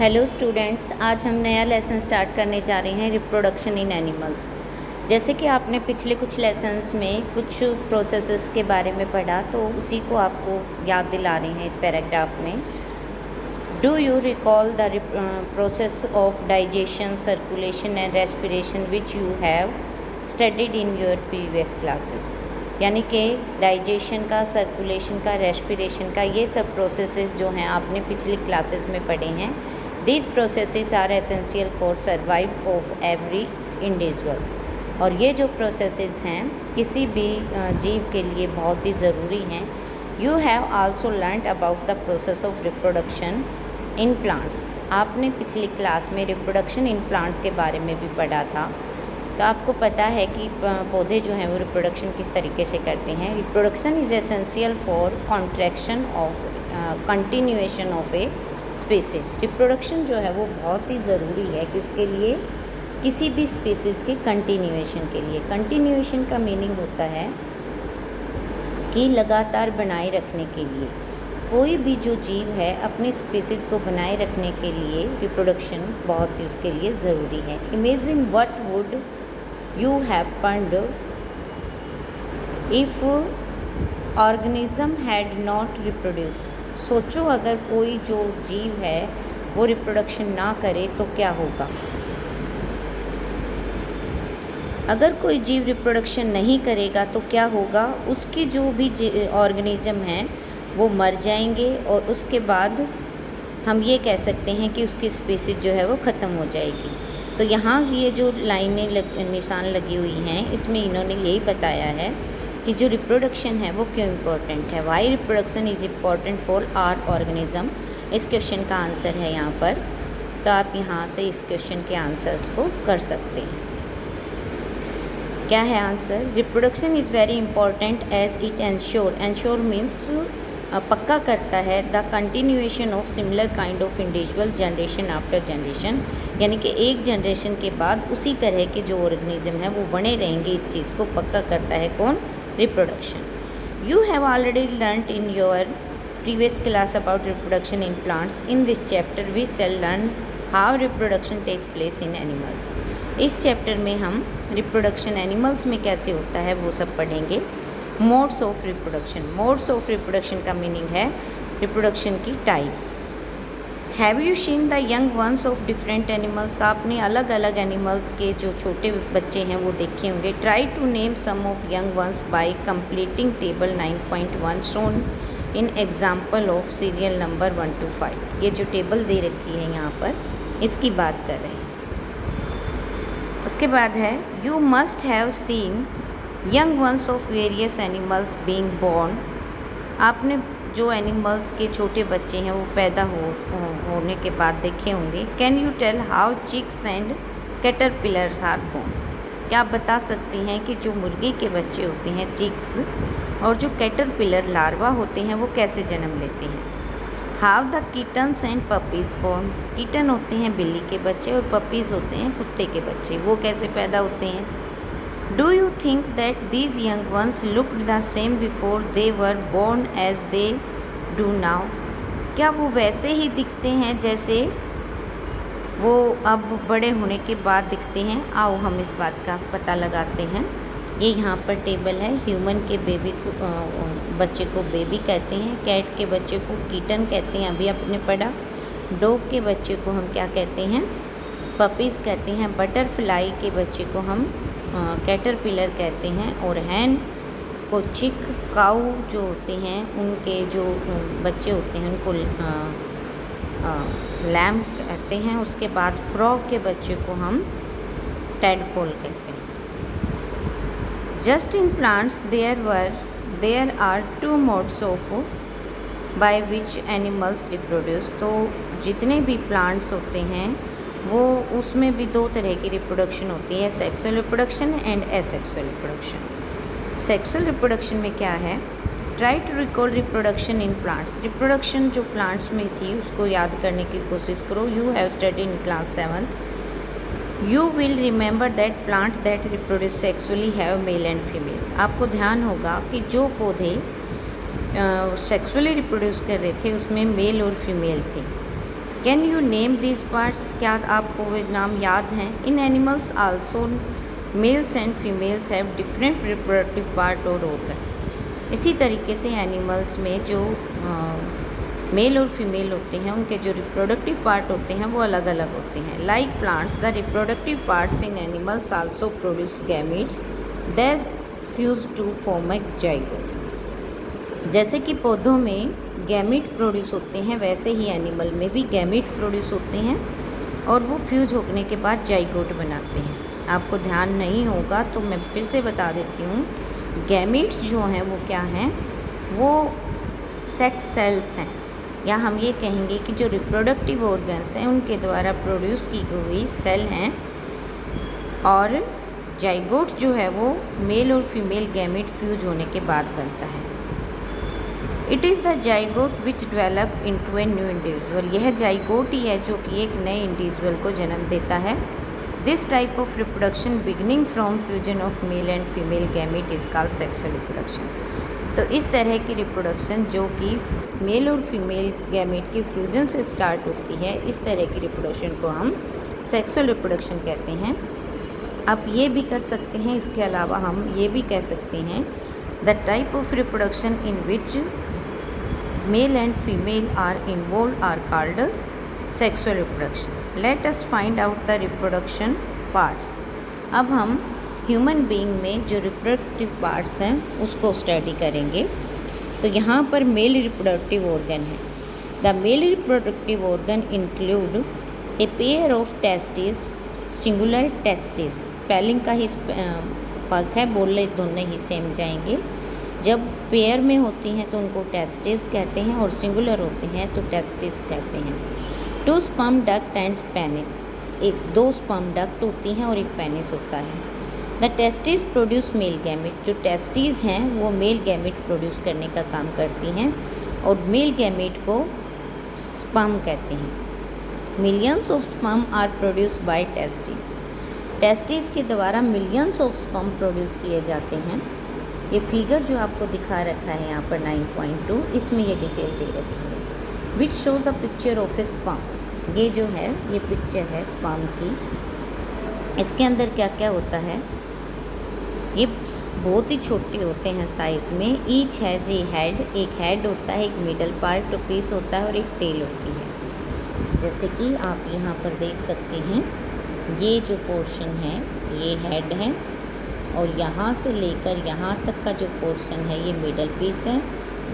Hello students, आज हम नया लेसन स्टार्ट करने जा रहे हैं रिप्रोडक्शन इन एनिमल्स। जैसे कि आपने पिछले कुछ लेसन्स में कुछ प्रोसेसेस के बारे में पढ़ा, तो उसी को आपको याद दिला रहे हैं इस पैराग्राफ में। Do you recall the process of digestion, circulation and respiration which you have studied in your previous classes. यानी कि डाइजेशन का, सर्कुलेशन का, रेस्पिरेशन का, ये सब प्रोसेसेस जो हैं आपने पिछली क्लासेस में पढ़े हैं। These processes are essential for survival of every individuals। और ये जो processes हैं किसी भी जीव के लिए बहुत ही ज़रूरी हैं। You have also learned about the process of reproduction in plants। आपने पिछली क्लास में reproduction in plants के बारे में भी पढ़ा था। तो आपको पता है कि पौधे जो हैं वो रिप्रोडक्शन किस तरीके से करते हैं। Reproduction is essential for contraction of continuation of a species. Reproduction जो है वो बहुत ही ज़रूरी है किसके लिए, किसी भी स्पीसीज़ के कंटिन्यूएशन के लिए। कंटिन्यूएशन का मीनिंग होता है कि लगातार बनाए रखने के लिए। कोई भी जो जीव है अपनी स्पीसीज़ को बनाए रखने के लिए रिप्रोडक्शन बहुत ही उसके लिए ज़रूरी है। Imagine what would you happened if organism had not reproduce. सोचो अगर कोई जो जीव है वो रिप्रोडक्शन ना करे तो क्या होगा। अगर कोई जीव रिप्रोडक्शन नहीं करेगा तो क्या होगा, उसकी जो भी ऑर्गेनिज्म हैं वो मर जाएंगे और उसके बाद हम ये कह सकते हैं कि उसकी स्पीसीज जो है वो ख़त्म हो जाएगी। तो यहाँ ये जो लाइनें निशान लगी हुई हैं इसमें इन्होंने यही बताया है कि जो रिप्रोडक्शन है वो क्यों इम्पोर्टेंट है। Why reproduction is important for our organism. इस क्वेश्चन का आंसर है यहाँ पर। तो आप यहाँ से इस क्वेश्चन के आंसर्स को कर सकते हैं। क्या है answer? Reproduction is very important as it ensure means पक्का करता है the continuation of similar kind of individual generation after generation. यानी कि एक जनरेशन के बाद उसी तरह के जो ऑर्गेनिज्म हैं वो बने रहेंगे। इस चीज़ को पक्का करता है कौन? Reproduction. You have already learned in your previous class about reproduction in plants. In this chapter we shall learn how reproduction takes place in animals. इस चैप्टर में हम रिप्रोडक्शन एनिमल्स में कैसे होता है वो सब पढ़ेंगे। Modes of reproduction. Modes of reproduction का मीनिंग है रिप्रोडक्शन की type. Have you seen the young ones of different animals. आपने अलग अलग एनिमल्स के जो छोटे बच्चे हैं वो देखे होंगे। Try to name some of young ones by completing table 9.1 shown in example of serial number 1 to 5। ये जो टेबल दे रखी है यहाँ पर इसकी बात कर रहे हैं। उसके बाद है you must have seen young ones of various animals being born. आपने जो एनिमल्स के छोटे बच्चे हैं वो पैदा होने के बाद देखे होंगे। Can you tell how chicks and caterpillars are born. क्या आप बता सकते हैं कि जो मुर्गी के बच्चे होते हैं चिक्स और जो कैटरपिलर लार्वा होते हैं वो कैसे जन्म लेते हैं। How the kittens and puppies born. Kitten होते हैं बिल्ली के बच्चे और पपीज़ होते हैं कुत्ते के बच्चे, वो कैसे पैदा होते हैं। Do you think that these young ones looked the same before they were born as they do now. क्या वो वैसे ही दिखते हैं जैसे वो अब बड़े होने के बाद दिखते हैं। आओ हम इस बात का पता लगाते हैं। ये यहाँ पर टेबल है। ह्यूमन के बेबी को बच्चे को बेबी कहते हैं। कैट के बच्चे को कीटन कहते हैं, अभी आपने पढ़ा। डॉग के बच्चे को हम क्या कहते हैं? पपीज़ कहते हैं। बटरफ्लाई के बच्चे को हम कैटरपिलर कहते हैं। और हैन को चिक, काऊ जो होते हैं उनके जो बच्चे होते हैं उनको लैम्ब कहते हैं। उसके बाद फ्रॉग के बच्चे को हम टैडपोल कहते हैं। Just in plants there are 2 modes of by which animals reproduce. तो जितने भी प्लांट्स होते हैं वो उसमें भी 2 तरह की रिप्रोडक्शन होती है, sexual reproduction and asexual reproduction. Sexual reproduction में क्या है? Try to recall reproduction in plants. Reproduction जो प्लांट्स में थी उसको याद करने की कोशिश करो। You have study in class 7। You will remember that plant that reproduce sexually have male and female. आपको ध्यान होगा कि जो पौधे सेक्सुअली रिप्रोड्यूस कर रहे थे उसमें मेल और फीमेल थे। Can you name this parts, क्या आपको वे नाम याद हैं? इन animals also males and females have different reproductive part और ऑर्गन। इसी तरीके से एनिमल्स में जो मेल और फीमेल होते हैं उनके जो रिप्रोडक्टिव पार्ट होते हैं वो अलग अलग होते हैं। Like plants, the reproductive parts in animals also produce gametes that fuse to form a zygote. जैसे कि पौधों में गैमीट प्रोड्यूस होते हैं, वैसे ही एनिमल में भी गैमीट प्रोड्यूस होते हैं और वो फ्यूज होने के बाद जाइगोट बनाते हैं। आपको ध्यान नहीं होगा तो मैं फिर से बता देती हूँ, गैमीट जो हैं वो क्या हैं, वो सेक्स सेल्स हैं, या हम ये कहेंगे कि जो रिप्रोडक्टिव ऑर्गन्स हैं उनके द्वारा प्रोड्यूस की गई सेल हैं। और जाइगोट जो है वो मेल और फीमेल गैमीट फ्यूज होने के बाद बनता है। It is the zygote which develop into a new individual. यह जाइगोट ही है जो कि एक नए इंडिविजुअल को जन्म देता है। This type of reproduction beginning from fusion of male and female gamete is called sexual reproduction. तो इस तरह की रिप्रोडक्शन जो कि मेल और फीमेल गैमीट के फ्यूजन से स्टार्ट होती है, इस तरह की रिप्रोडक्शन को हम सेक्सुअल रिप्रोडक्शन कहते हैं। आप ये भी कर सकते हैं, इसके अलावा हम ये भी कह सकते हैं, the type of reproduction in which male and female are involve are called sexual reproduction. Let us find out the reproduction parts. अब हम ह्यूमन बीइंग में जो रिप्रोडक्टिव पार्ट्स हैं उसको स्टडी करेंगे। तो यहाँ पर मेल रिप्रोडक्टिव ऑर्गन है। The male reproductive organ include a pair of testis, singular testis. Spelling का ही फ़र्क है, बोले दोनों ही सेम जाएंगे। जब पेयर में होती हैं तो उनको टेस्टिस कहते हैं और सिंगुलर होते हैं तो टेस्टिस कहते हैं। 2 sperm duct and penis, 2 sperm duct होती हैं और एक पेनिस होता है। The testis produce male gamete. जो टेस्टिस हैं वो मेल गैमिट प्रोड्यूस करने का काम करती हैं और मेल गैमिट को स्पर्म कहते हैं। Millions of sperm are produce by testis. Testis के द्वारा मिलियंस ऑफ स्पर्म प्रोड्यूस किए जाते हैं। ये फिगर जो आपको दिखा रखा है यहाँ पर 9.2, इसमें ये डिटेल दे रखी है। Which show the picture of A sperm. ये जो है ये पिक्चर है स्पर्म की। इसके अंदर क्या क्या होता है, ये बहुत ही छोटे होते हैं साइज में। ईच हैज़ ए हेड, एक हेड होता है, एक मिडल पार्ट पीस होता है और एक टेल होती है। जैसे कि आप यहाँ पर देख सकते हैं, ये जो पोर्शन है ये हेड है और यहाँ से लेकर यहाँ तक का जो पोर्शन है ये मिडल पीस है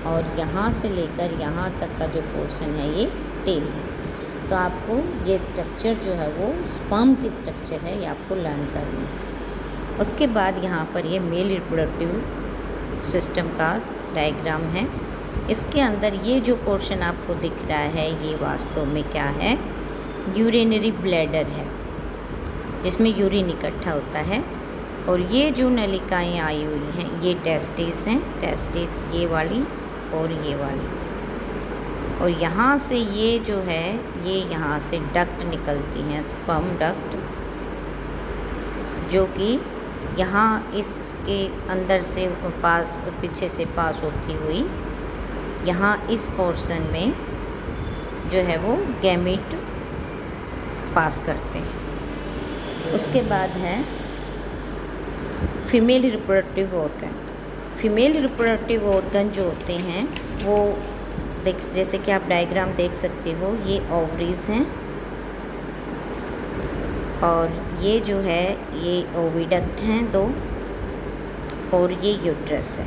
और यहाँ से लेकर यहाँ तक का जो पोर्शन है ये टेल है। तो आपको ये स्ट्रक्चर जो है वो स्पर्म की स्ट्रक्चर है, ये आपको लर्न करना है। उसके बाद यहाँ पर ये मेल रिप्रोडक्टिव सिस्टम का डायग्राम है। इसके अंदर ये जो पोर्शन आपको दिख रहा है ये वास्तव में क्या है, यूरिनरी ब्लैडर है जिसमें यूरिन इकट्ठा होता है। और ये जो नलिकाएं आई हुई हैं ये टेस्टिस हैं, टेस्टिस ये वाली और ये वाली। और यहाँ से ये जो है ये यहाँ से डक्ट निकलती हैं, स्पर्म डक्ट, जो कि यहाँ इसके अंदर से पास पीछे से पास होती हुई यहाँ इस पोर्शन में जो है वो गैमीट पास करते हैं। उसके बाद है female reproductive organ. Female reproductive organ जो होते हैं वो जैसे कि आप डायग्राम देख सकते हो, ये ओवरीज हैं और ये जो है ये ओविडक्ट हैं 2 और ये यूट्रस है।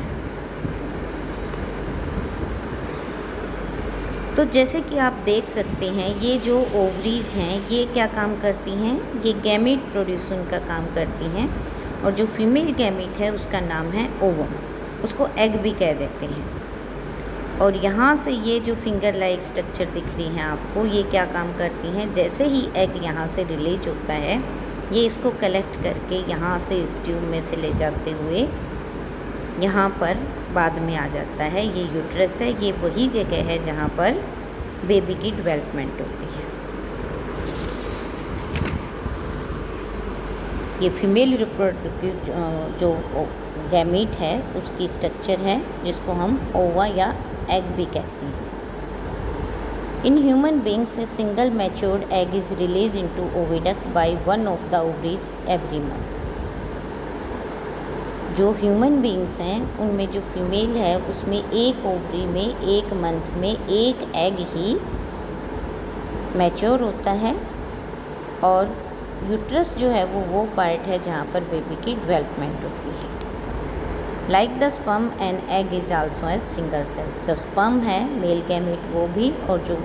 तो जैसे कि आप देख सकते हैं ये जो ओवरीज हैं ये क्या काम करती हैं, ये गैमीट प्रोड्यूसन का काम करती हैं। और जो फीमेल गैमीट है उसका नाम है ओवम, उसको एग भी कह देते हैं। और यहाँ से ये जो फिंगर लाइक स्ट्रक्चर दिख रही हैं आपको, ये क्या काम करती हैं, जैसे ही एग यहाँ से रिलीज होता है ये इसको कलेक्ट करके यहाँ से इस ट्यूब में से ले जाते हुए यहाँ पर बाद में आ जाता है। ये यूट्रस है, ये वही जगह है जहाँ पर बेबी की डेवलपमेंट होती है। ये फीमेल रिप्रोडक्टिव जो गैमीट है उसकी स्ट्रक्चर है जिसको हम ओवा या एग भी कहते हैं। In human beings, a single matured egg is released into oviduct by one of the ovaries every month. जो ह्यूमन बींग्स हैं उनमें जो फीमेल है उसमें एक ओवरी में एक मंथ में एक एग ही मैच्योर होता है, और यूट्रस जो है वो पार्ट है जहाँ पर बेबी की डेवलपमेंट होती है। Like the sperm and egg is also as single cell. जो स्पर्म है मेल गैमेट वो भी, और जो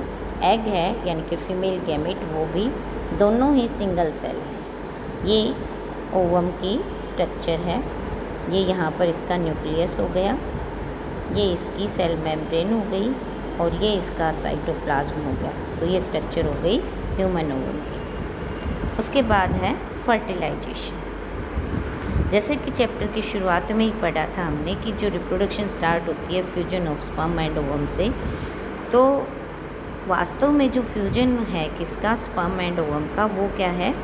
एग है यानी कि फीमेल गैमेट वो भी, दोनों ही सिंगल सेल है। ये ओवम की स्ट्रक्चर है। ये यहाँ पर इसका न्यूक्लियस हो गया, ये इसकी सेल मेम्ब्रेन हो गई, और ये इसका साइटोप्लाज्म हो गया। तो ये स्ट्रक्चर हो गई ह्यूमन ओवम की। उसके बाद है फर्टिलाइजेशन। जैसे कि चैप्टर की शुरुआत में ही पढ़ा था हमने कि जो रिप्रोडक्शन स्टार्ट होती है fusion of sperm and ovum से, तो वास्तव में जो फ्यूजन है किसका, स्पर्म एंड ओवम का, वो क्या है,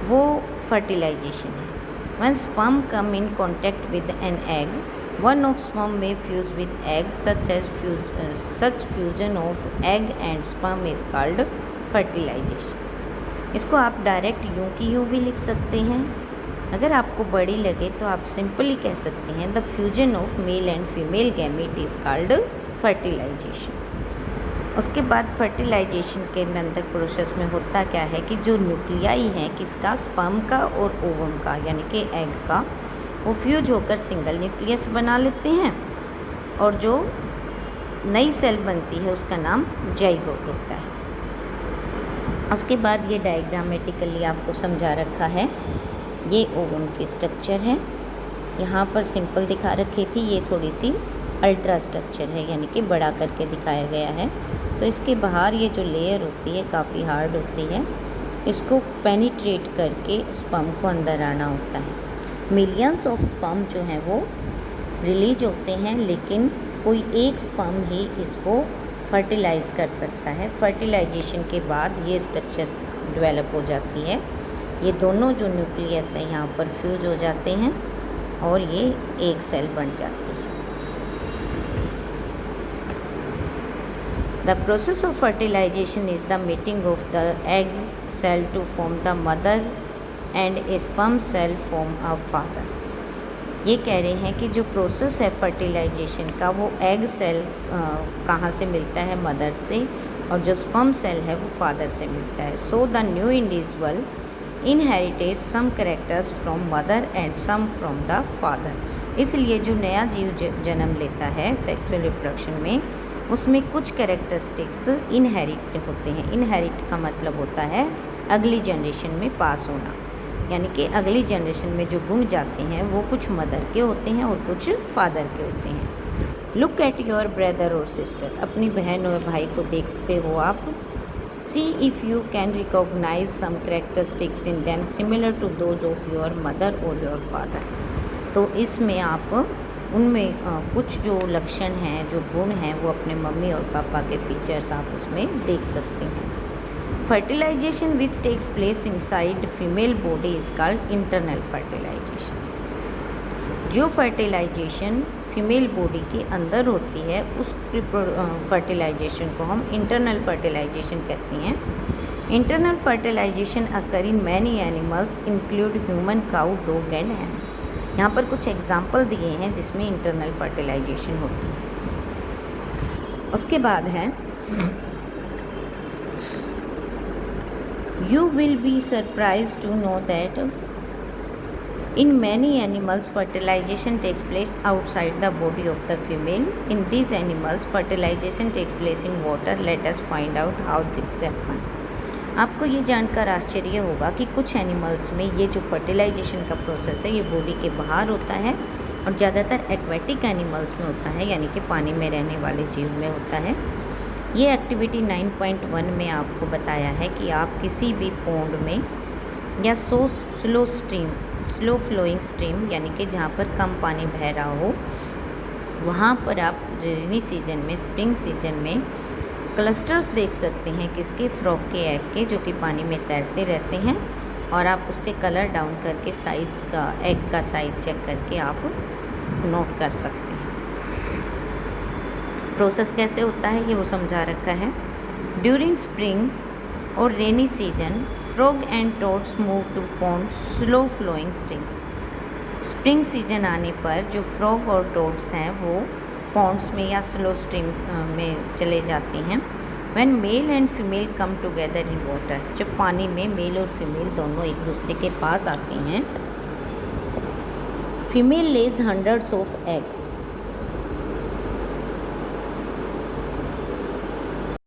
वो फर्टिलाइजेशन है। When sperm come in contact with an egg, one of sperm में fuse with egg, such fusion of egg and sperm is called fertilisation. इसको आप डायरेक्ट यूँ की यूँ भी लिख सकते हैं। अगर आपको बड़ी लगे तो आप सिंपली कह सकते हैं the fusion of male and female gamete is called fertilisation. उसके बाद फर्टिलाइजेशन के अंदर प्रोसेस में होता क्या है कि जो न्यूक्लियाई हैं किसका, स्पर्म का और ओवम का यानी कि एग का, वो फ्यूज होकर सिंगल न्यूक्लियस बना लेते हैं, और जो नई सेल बनती है उसका नाम जाइगोट होता है। उसके बाद ये डायग्रामेटिकली आपको समझा रखा है। ये ओवम की स्ट्रक्चर है, यहाँ पर सिंपल दिखा रखी थी, ये थोड़ी सी अल्ट्रा स्ट्रक्चर है यानी कि बड़ा करके दिखाया गया है। तो इसके बाहर ये जो लेयर होती है काफ़ी हार्ड होती है, इसको पेनिट्रेट करके स्पर्म को अंदर आना होता है। मिलियंस ऑफ स्पर्म जो हैं वो रिलीज होते हैं, लेकिन कोई एक स्पर्म ही इसको फर्टिलाइज़ कर सकता है। फर्टिलाइजेशन के बाद ये स्ट्रक्चर डेवलप हो जाती है। ये दोनों जो न्यूक्लियस है यहाँ पर फ्यूज हो जाते हैं और ये एक सेल बन जाती है। The process of fertilisation is the meeting of the egg cell to form the mother and a sperm cell form a father. ये कह रहे हैं कि जो प्रोसेस है फर्टिलाइजेशन का वो एग सेल कहाँ से मिलता है, मदर से, और जो स्पर्म सेल है वो फादर से मिलता है। So the new individual inherited some characters from mother and some from the father. इसलिए जो नया जीव जन्म लेता है सेक्सुअल रिप्रोडक्शन में, उसमें कुछ कैरेक्टरिस्टिक्स इनहेरिट होते हैं। इनहेरिट का मतलब होता है अगली जनरेशन में पास होना, यानी कि अगली जनरेशन में जो गुण जाते हैं वो कुछ मदर के होते हैं और कुछ फादर के होते हैं। लुक एट योर ब्रदर और सिस्टर। अपनी बहन और भाई को देखते हो आप। See if you can recognise some characteristics in them similar to those of your mother और योर फादर। तो इसमें आप उनमें कुछ जो लक्षण हैं, जो गुण हैं, वो अपने मम्मी और पापा के फीचर्स आप उसमें देख सकते हैं। Fertilisation which takes place inside female body is called internal fertilisation. जो फर्टिलाइजेशन फीमेल बॉडी के अंदर होती है उस फर्टिलाइजेशन को हम इंटरनल फर्टिलाइजेशन कहते हैं। Internal fertilisation occur in many animals include human, cow, dog and hens. यहाँ पर कुछ एग्जाम्पल दिए हैं जिसमें इंटरनल फर्टिलाइजेशन होती है। उसके बाद है You will be surprised to know that in many animals fertilization takes place outside the body of the female. In these animals fertilization takes place in water. Let us find out how this happens. आपको ये जानकर आश्चर्य होगा कि कुछ animals में ये जो फर्टिलाइजेशन का प्रोसेस है ये बॉडी के बाहर होता है और ज़्यादातर एक्वेटिक एनिमल्स में होता है, यानी कि पानी में रहने वाले जीव में होता है। ये एक्टिविटी 9.1 में आपको बताया है कि आप किसी भी पोंड में या स्लो फ्लोइंग स्ट्रीम यानी कि जहाँ पर कम पानी बह रहा हो, वहाँ पर आप रेनी सीजन में, स्प्रिंग सीजन में क्लस्टर्स देख सकते हैं किसके, फ्रॉग के एग के, जो कि पानी में तैरते रहते हैं। और आप उसके कलर डाउन करके साइज़ का, एग का साइज़ चेक करके आप नोट कर सकते हैं। प्रोसेस कैसे होता है ये वो समझा रखा है। ड्यूरिंग स्प्रिंग और rainy season frog and toads move to pond slow flowing stream. Spring season आने पर जो फ्रॉग और टोड्स हैं वो पॉन्ड्स में या स्लो स्ट्रीम में चले जाते हैं। When mail and female come together in water, जब पानी में मेल और फीमेल दोनों एक दूसरे के पास आते हैं। Female lays hundreds of egg,